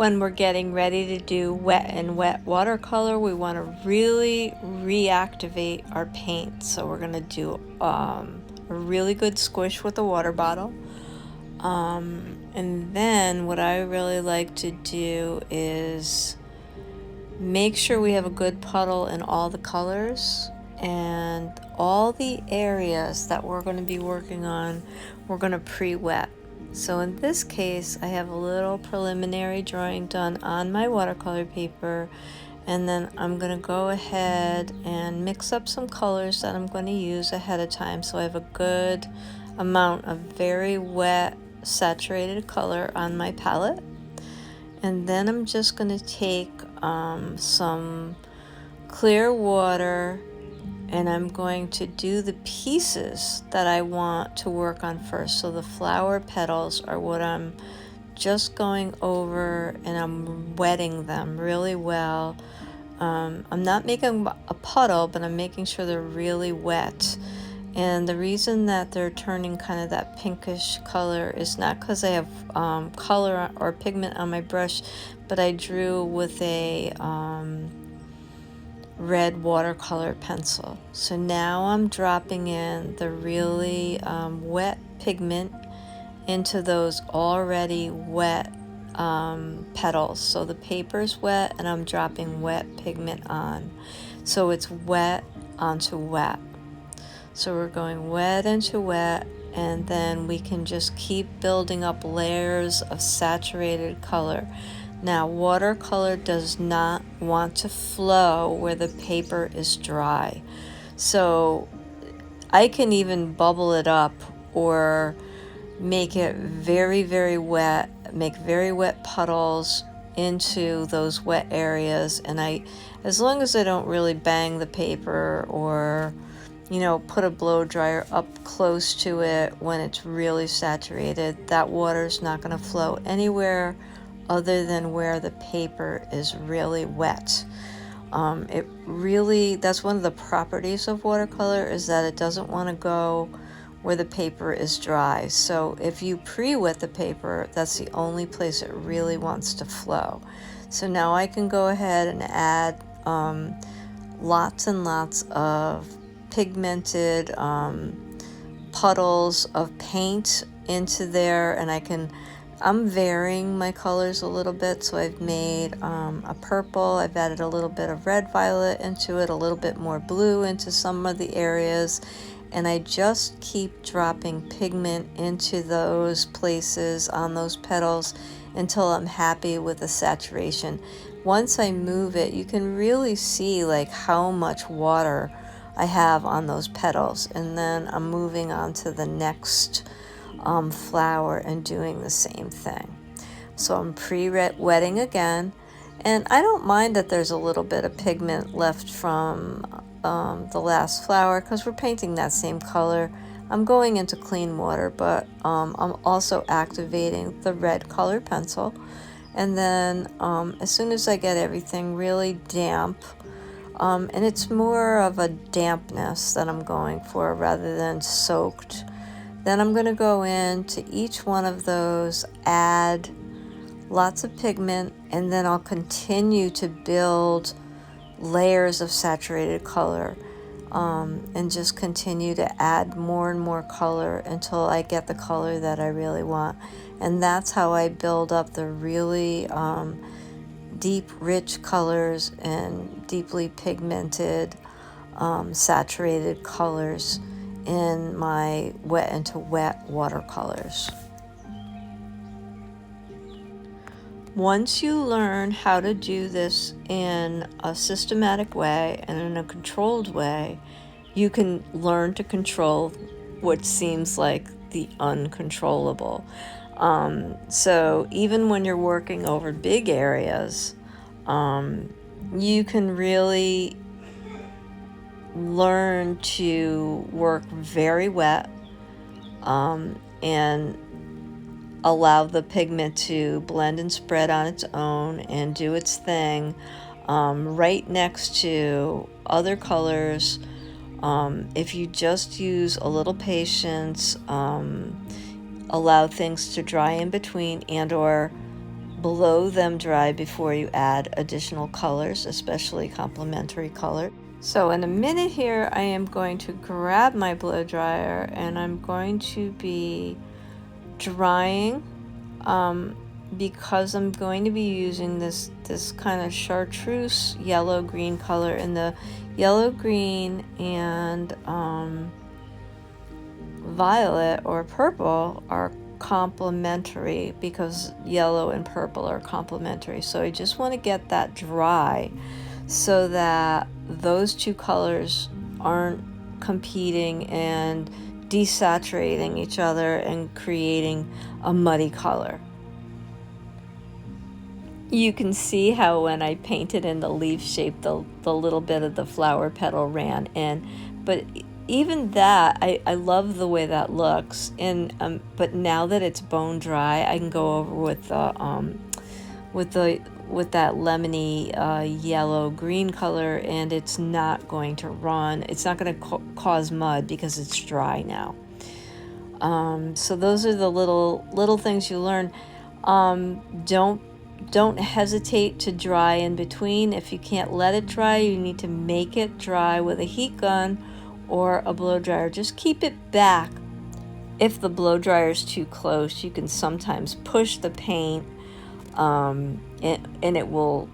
when we're getting ready to do wet and wet watercolor, we want to really reactivate our paint. So we're going to do a really good squish with a water bottle. And then what I really like to do is make sure we have a good puddle in all the colors, and all the areas that we're going to be working on, we're going to pre-wet. So in this case, I have a little preliminary drawing done on my watercolor paper, and then I'm going to go ahead and mix up some colors that I'm going to use ahead of time, so I have a good amount of very wet saturated color on my palette. And then I'm just going to take some clear water, and I'm going to do the pieces that I want to work on first. So the flower petals are what I'm just going over, and I'm wetting them really well. I'm not making a puddle, but I'm making sure they're really wet. And the reason that they're turning kind of that pinkish color is not because I have color or pigment on my brush, but I drew with a red watercolor pencil. So now I'm dropping in the really wet pigment into those already wet petals. So the paper's wet and I'm dropping wet pigment on. So it's wet onto wet. So we're going wet into wet, and then we can just keep building up layers of saturated color. Now, watercolor does not want to flow where the paper is dry. So I can even bubble it up or make it very, very wet, make very wet puddles into those wet areas. And as long as I don't really bang the paper or put a blow dryer up close to it when it's really saturated, that water's not going to flow anywhere other than where the paper is really wet. That's one of the properties of watercolor, is that it doesn't want to go where the paper is dry. So if you pre-wet the paper, that's the only place it really wants to flow. So now I can go ahead and add lots and lots of pigmented puddles of paint into there, and I'm varying my colors a little bit. So I've made a purple, I've added a little bit of red violet into it, a little bit more blue into some of the areas, and I just keep dropping pigment into those places on those petals until I'm happy with the saturation. Once I move it, you can really see like how much water I have on those petals, and then I'm moving on to the next flower and doing the same thing. So I'm pre-wetting again, and I don't mind that there's a little bit of pigment left from the last flower because we're painting that same color. I'm going into clean water, but I'm also activating the red color pencil. And then as soon as I get everything really damp, and it's more of a dampness that I'm going for rather than soaked, then I'm going to go into each one of those, add lots of pigment, and then I'll continue to build layers of saturated color, and just continue to add more and more color until I get the color that I really want. And that's how I build up the really deep, rich colors and deeply pigmented, saturated colors in my wet into wet watercolors. Once you learn how to do this in a systematic way and in a controlled way, you can learn to control what seems like the uncontrollable. So even when you're working over big areas, you can really learn to work very wet, and allow the pigment to blend and spread on its own and do its thing, right next to other colors. If you just use a little patience, allow things to dry in between, and or blow them dry before you add additional colors, especially complementary color. So in a minute here, I am going to grab my blow dryer and I'm going to be drying, because I'm going to be using this kind of chartreuse yellow-green color, and the yellow-green and violet or purple are complementary because yellow and purple are complementary. So I just want to get that dry so that those two colors aren't competing and desaturating each other and creating a muddy color. You can see how when I painted in the leaf shape, the little bit of the flower petal ran in, but even that, I love the way that looks. And but now that it's bone dry, I can go over with that lemony yellow green color, and it's not going to run. It's not going to cause mud because it's dry now. So those are the little things you learn. Don't hesitate to dry in between. If you can't let it dry, you need to make it dry with a heat gun or a blow dryer. Just keep it back. If the blow dryer is too close, you can sometimes push the paint, and it will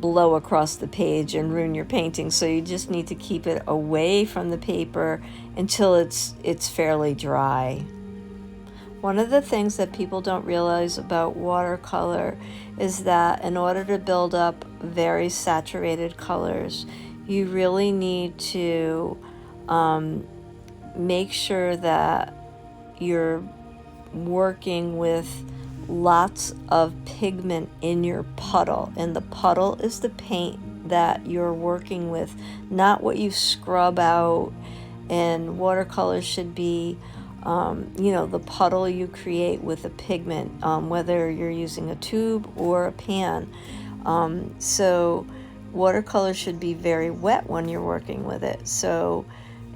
blow across the page and ruin your painting. So you just need to keep it away from the paper until it's fairly dry. One of the things that people don't realize about watercolor is that in order to build up very saturated colors, you really need to make sure that you're working with lots of pigment in your puddle, and the puddle is the paint that you're working with, not what you scrub out. And watercolor should be the puddle you create with a pigment, whether you're using a tube or a pan. So watercolor should be very wet when you're working with it. So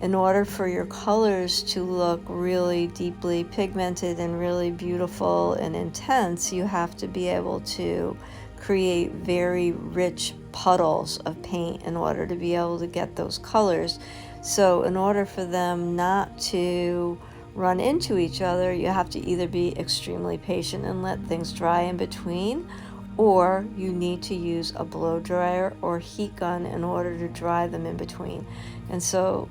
in order for your colors to look really deeply pigmented and really beautiful and intense, you have to be able to create very rich puddles of paint in order to be able to get those colors. So in order for them not to run into each other, you have to either be extremely patient and let things dry in between, or you need to use a blow dryer or heat gun in order to dry them in between. And so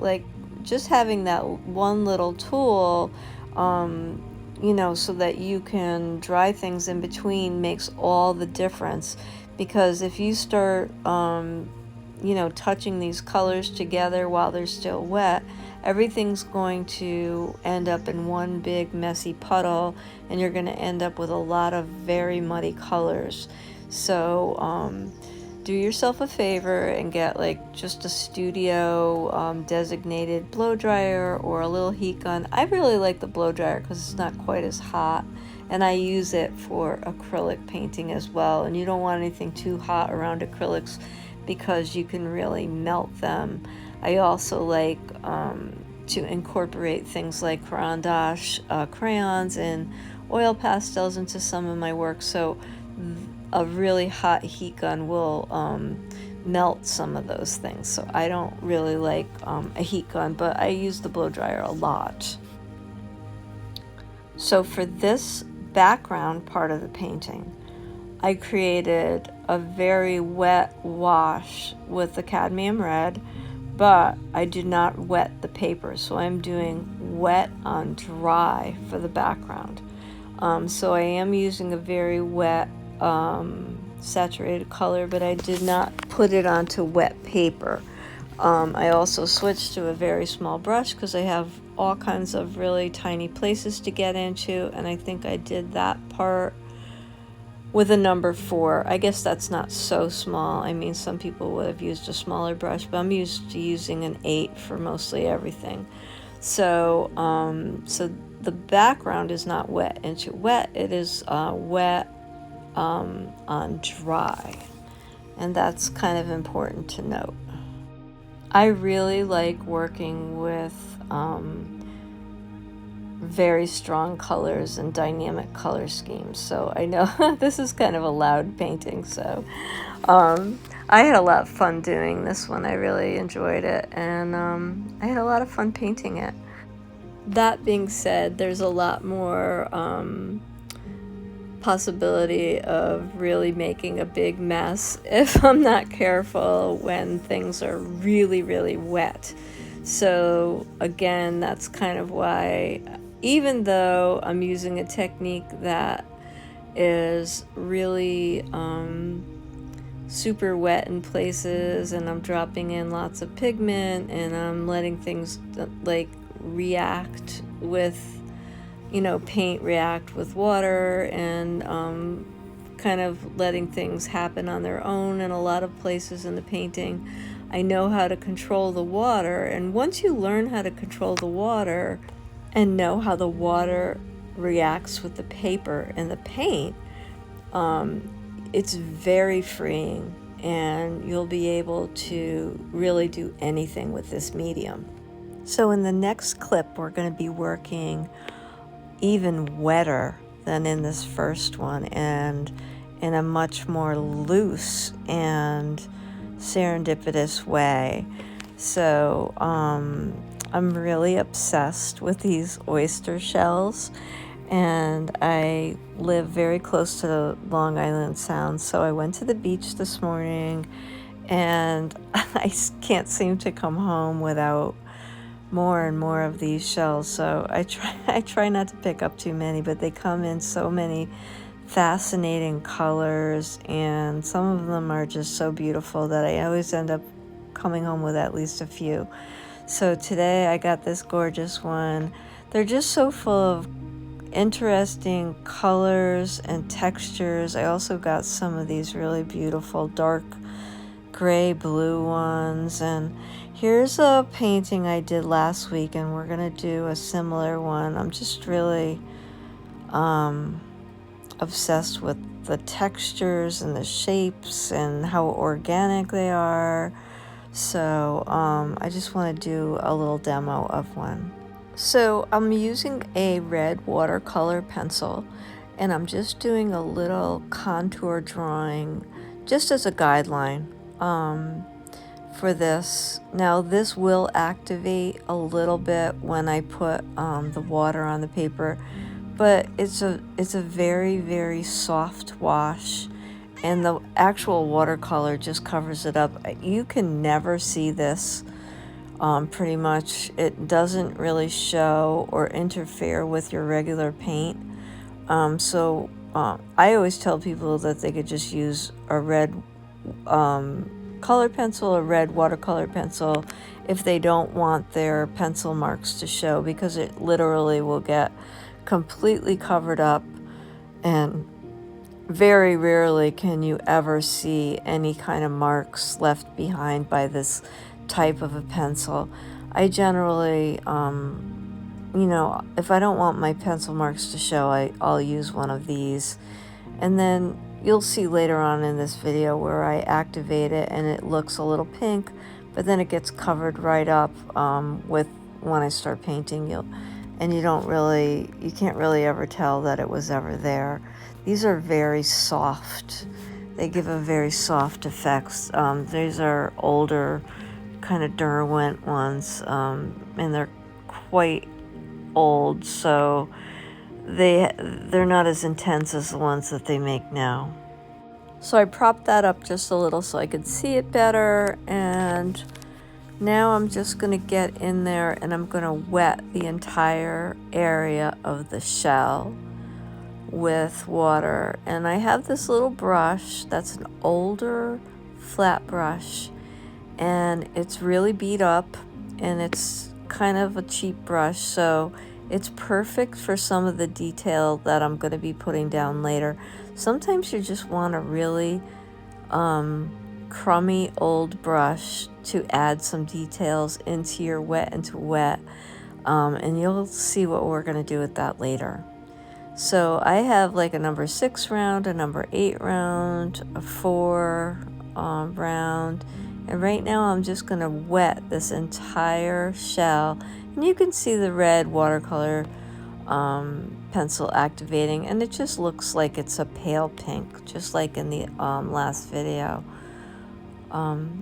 just having that one little tool, so that you can dry things in between makes all the difference. Because if you start touching these colors together while they're still wet, everything's going to end up in one big messy puddle, and you're going to end up with a lot of very muddy colors. So do yourself a favor and get just a studio designated blow dryer or a little heat gun. I really like the blow dryer because it's not quite as hot, and I use it for acrylic painting as well. And you don't want anything too hot around acrylics because you can really melt them. I also like to incorporate things like Caran d'Ache crayons and oil pastels into some of my work. So a really hot heat gun will melt some of those things. So I don't really like a heat gun, but I use the blow dryer a lot. So for this background part of the painting, I created a very wet wash with the cadmium red, but I did not wet the paper. So I'm doing wet on dry for the background. So I am using a very wet saturated color, but I did not put it onto wet paper. I also switched to a very small brush because I have all kinds of really tiny places to get into, and I think I did that part with a number 4. I guess that's not so small. I mean, some people would have used a smaller brush, but I'm used to using an 8 for mostly everything. So so the background is not wet into wet, it is wet on dry, and that's kind of important to note. I really like working with very strong colors and dynamic color schemes. So I know this is kind of a loud painting, so I had a lot of fun doing this one. I really enjoyed it, and I had a lot of fun painting it. That being said, there's a lot more possibility of really making a big mess if I'm not careful when things are really, really wet. So again, that's kind of why, even though I'm using a technique that is really super wet in places, and I'm dropping in lots of pigment, and I'm letting things like react with, you know, paint react with water, and kind of letting things happen on their own in a lot of places in the painting. I know how to control the water, and once you learn how to control the water and know how the water reacts with the paper and the paint, it's very freeing, and you'll be able to really do anything with this medium. So in the next clip, we're going to be working even wetter than in this first one, and in a much more loose and serendipitous way. So I'm really obsessed with these oyster shells, and I live very close to Long Island Sound, so I went to the beach this morning, and I can't seem to come home without more and more of these shells. So I try not to pick up too many, but they come in so many fascinating colors, and some of them are just so beautiful that I always end up coming home with at least a few. So today I got this gorgeous one. They're just so full of interesting colors and textures. I also got some of these really beautiful dark gray blue ones, and here's a painting I did last week, and we're gonna do a similar one. I'm just really obsessed with the textures and the shapes and how organic they are. So I just want to do a little demo of one. So I'm using a red watercolor pencil, and I'm just doing a little contour drawing just as a guideline for this. Now this will activate a little bit when I put the water on the paper, but it's a very, very soft wash, and the actual watercolor just covers it up. You can never see this. Pretty much it doesn't really show or interfere with your regular paint. So I always tell people that they could just use a red color pencil, a red watercolor pencil, if they don't want their pencil marks to show, because it literally will get completely covered up, and very rarely can you ever see any kind of marks left behind by this type of a pencil. I generally, you know, if I don't want my pencil marks to show, I'll use one of these. And then you'll see later on in this video where I activate it and it looks a little pink, but then it gets covered right up with when I start painting. You can't really ever tell that it was ever there. These are very soft. They give a very soft effects. These are older kind of Derwent ones, and they're quite old, so they're not as intense as the ones that they make now. So I propped that up just a little so I could see it better, and now I'm just going to get in there and I'm going to wet the entire area of the shell with water. And I have this little brush that's an older flat brush, and it's really beat up, and it's kind of a cheap brush, so it's perfect for some of the detail that I'm going to be putting down later. Sometimes you just want a really crummy old brush to add some details into your wet into wet, and you'll see what we're going to do with that later. So I have like a number 6 round, a number 8 round, a 4 round, and right now I'm just going to wet this entire shell, and you can see the red watercolor pencil activating, and it just looks like it's a pale pink, just like in the last video.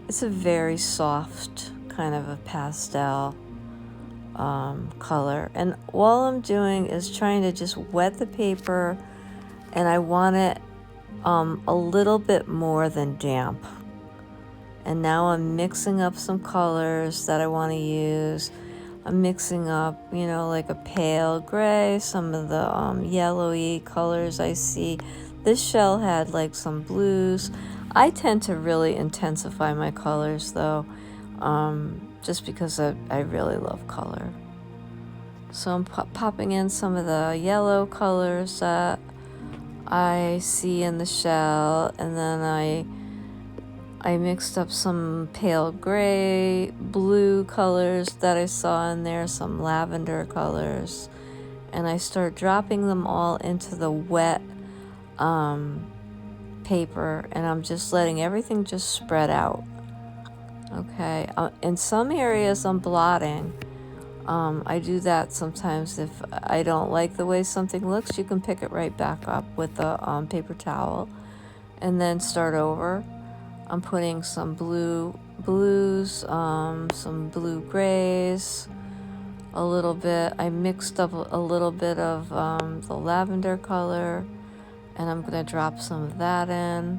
It's a very soft kind of a pastel color, and all I'm doing is trying to just wet the paper, and I want it a little bit more than damp. And now I'm mixing up some colors that I want to use. I'm mixing up, you know, like a pale gray, some of the yellowy colors I see. This shell had like some blues. I tend to really intensify my colors though, just because I really love color. So I'm popping in some of the yellow colors that I see in the shell, and then I mixed up some pale gray, blue colors that I saw in there, some lavender colors, and I start dropping them all into the wet paper, and I'm just letting everything just spread out. Okay, in some areas I'm blotting. I do that sometimes if I don't like the way something looks. You can pick it right back up with a paper towel and then start over. I'm putting some blues, some blue grays, a little bit. I mixed up a little bit of the lavender color, and I'm going to drop some of that in.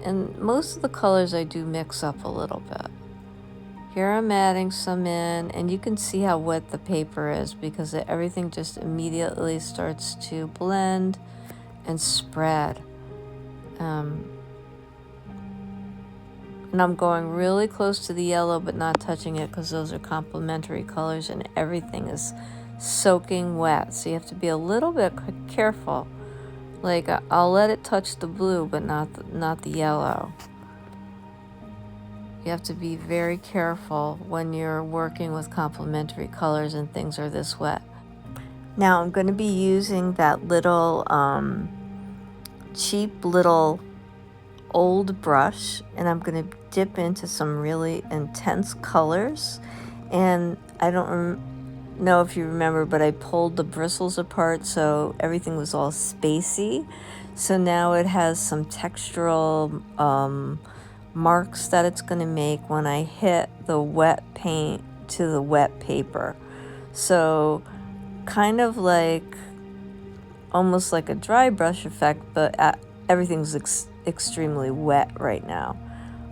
And most of the colors I do mix up a little bit. Here I'm adding some in, and you can see how wet the paper is because everything just immediately starts to blend and spread. And I'm going really close to the yellow but not touching it because those are complementary colors and everything is soaking wet. So you have to be a little bit careful. Like I'll let it touch the blue but not the yellow. You have to be very careful when you're working with complementary colors and things are this wet. Now I'm going to be using that little cheap little old brush, and I'm going to dip into some really intense colors. And I don't know if you remember, but I pulled the bristles apart so everything was all spacey. So now it has some textural marks that it's going to make when I hit the wet paint to the wet paper. So kind of like almost like a dry brush effect, but everything's extremely wet right now.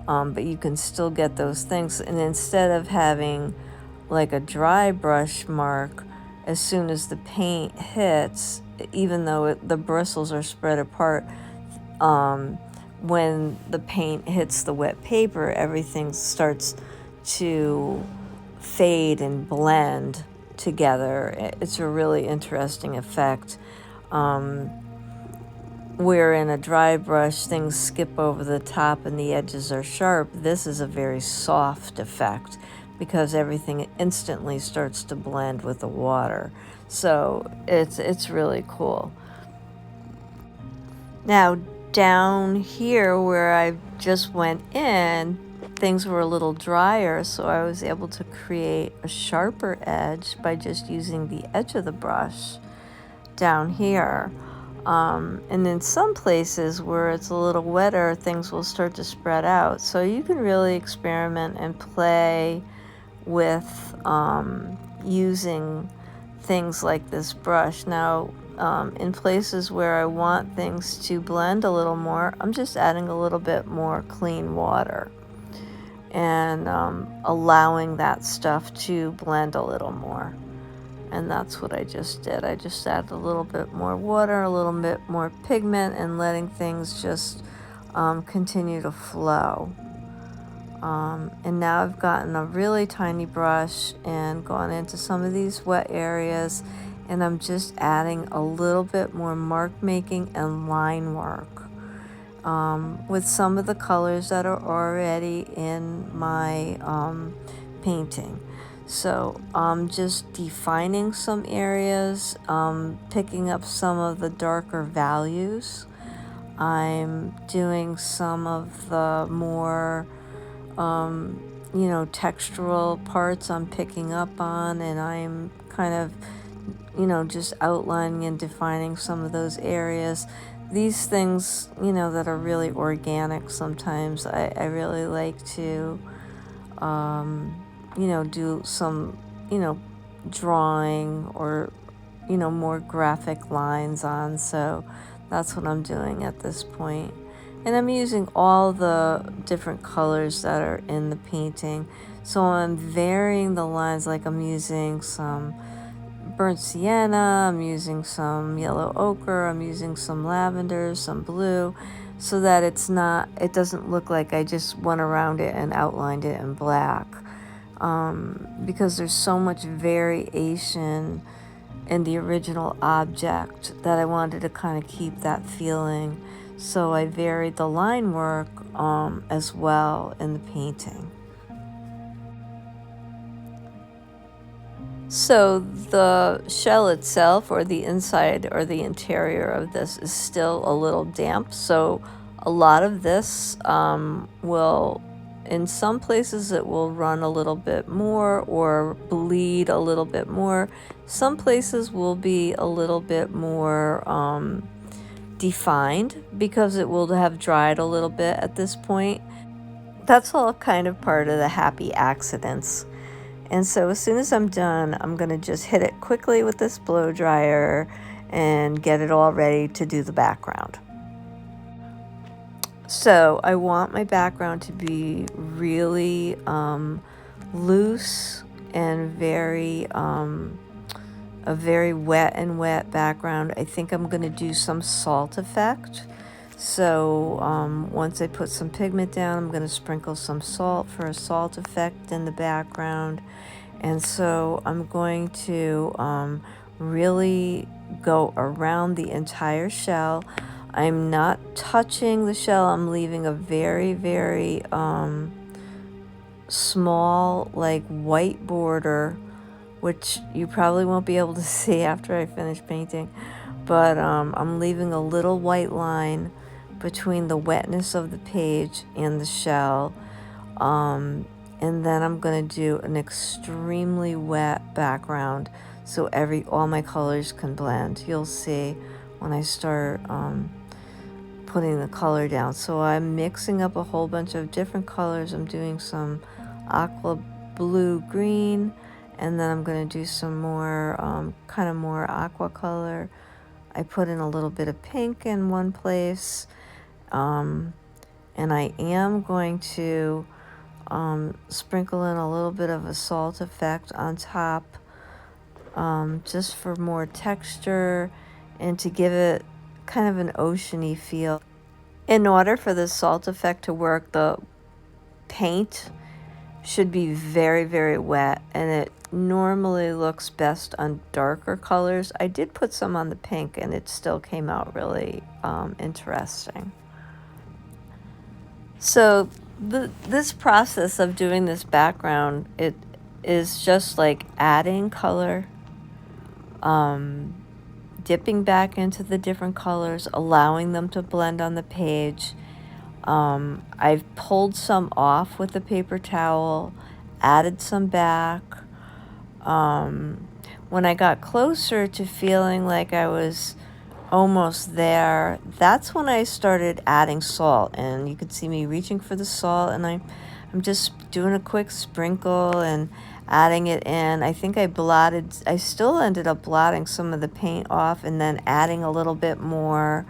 But you can still get those things. And instead of having like a dry brush mark, as soon as the paint hits, even though the bristles are spread apart, when the paint hits the wet paper, everything starts to fade and blend together. It's a really interesting effect. Where in a dry brush things skip over the top and the edges are sharp, this is a very soft effect because everything instantly starts to blend with the water. So it's really cool. Now down here where I just went in, things were a little drier, so I was able to create a sharper edge by just using the edge of the brush down here. And in some places where it's a little wetter, things will start to spread out. So you can really experiment and play with using things like this brush. Now, in places where I want things to blend a little more, I'm just adding a little bit more clean water and allowing that stuff to blend a little more. And that's what I just did. I just added a little bit more water, a little bit more pigment, and letting things just continue to flow. And now I've gotten a really tiny brush and gone into some of these wet areas, and I'm just adding a little bit more mark making and line work with some of the colors that are already in my painting. So I'm just defining some areas, picking up some of the darker values. I'm doing some of the more, textural parts I'm picking up on, and I'm kind of, you know, just outlining and defining some of those areas. These things, you know, that are really organic sometimes, I really like to, you know, do some, you know, drawing or, you know, more graphic lines on. So that's what I'm doing at this point. And I'm using all the different colors that are in the painting. So I'm varying the lines, like I'm using some burnt sienna, I'm using some yellow ochre, I'm using some lavender, some blue, so that it doesn't look like I just went around it and outlined it in black. Because there's so much variation in the original object that I wanted to kind of keep that feeling. So I varied the line work as well in the painting. So the shell itself, or the inside or the interior of this, is still a little damp. So a lot of this will, in some places it will run a little bit more or bleed a little bit more. Some places will be a little bit more defined because it will have dried a little bit at this point. That's all kind of part of the happy accidents. And so as soon as I'm done, I'm going to just hit it quickly with this blow dryer and get it all ready to do the background. So I want my background to be really loose and a very wet background. I think I'm going to do some salt effect. So once I put some pigment down, I'm going to sprinkle some salt for a salt effect in the background. And so I'm going to really go around the entire shell. I'm not touching the shell. I'm leaving a very small, like, white border, which you probably won't be able to see after I finish painting. But I'm leaving a little white line between the wetness of the page and the shell. And then I'm going to do an extremely wet background so all my colors can blend. You'll see when I start putting the color down. So I'm mixing up a whole bunch of different colors. I'm doing some aqua blue green, and then I'm going to do some more kind of more aqua color. I put in a little bit of pink in one place, and I am going to sprinkle in a little bit of a salt effect on top, just for more texture and to give it kind of an oceany feel. In order for the salt effect to work, the paint should be very wet, and it normally looks best on darker colors. I did put some on the pink and it still came out really interesting. So this process of doing this background, it is just like adding color, dipping back into the different colors, allowing them to blend on the page. I've pulled some off with a paper towel, added some back. When I got closer to feeling like I was almost there, that's when I started adding salt, and you could see me reaching for the salt, and I'm just doing a quick sprinkle and adding it in. I think I still ended up blotting some of the paint off and then adding a little bit more,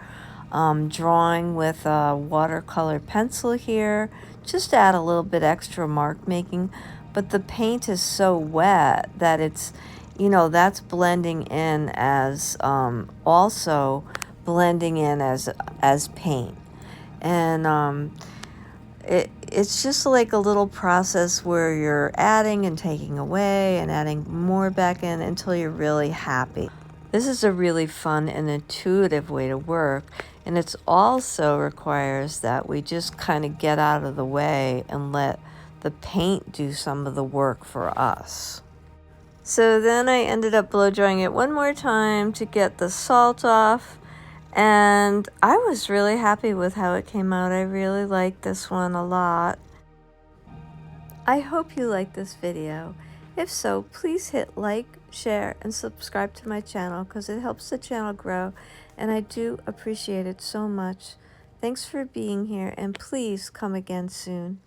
drawing with a watercolor pencil here, just to add a little bit extra mark making. But the paint is so wet that it's, you know, that's blending in as also blending in as paint. And it's just like a little process where you're adding and taking away and adding more back in until you're really happy. This is a really fun and intuitive way to work, and it also requires that we just kind of get out of the way and let the paint do some of the work for us. So then I ended up blow drying it one more time to get the salt off, and I was really happy with how it came out. I really liked this one a lot. I hope you liked this video, If so, please hit like, share, and subscribe to my channel because it helps the channel grow, and I do appreciate it so much. Thanks for being here, and please come again soon.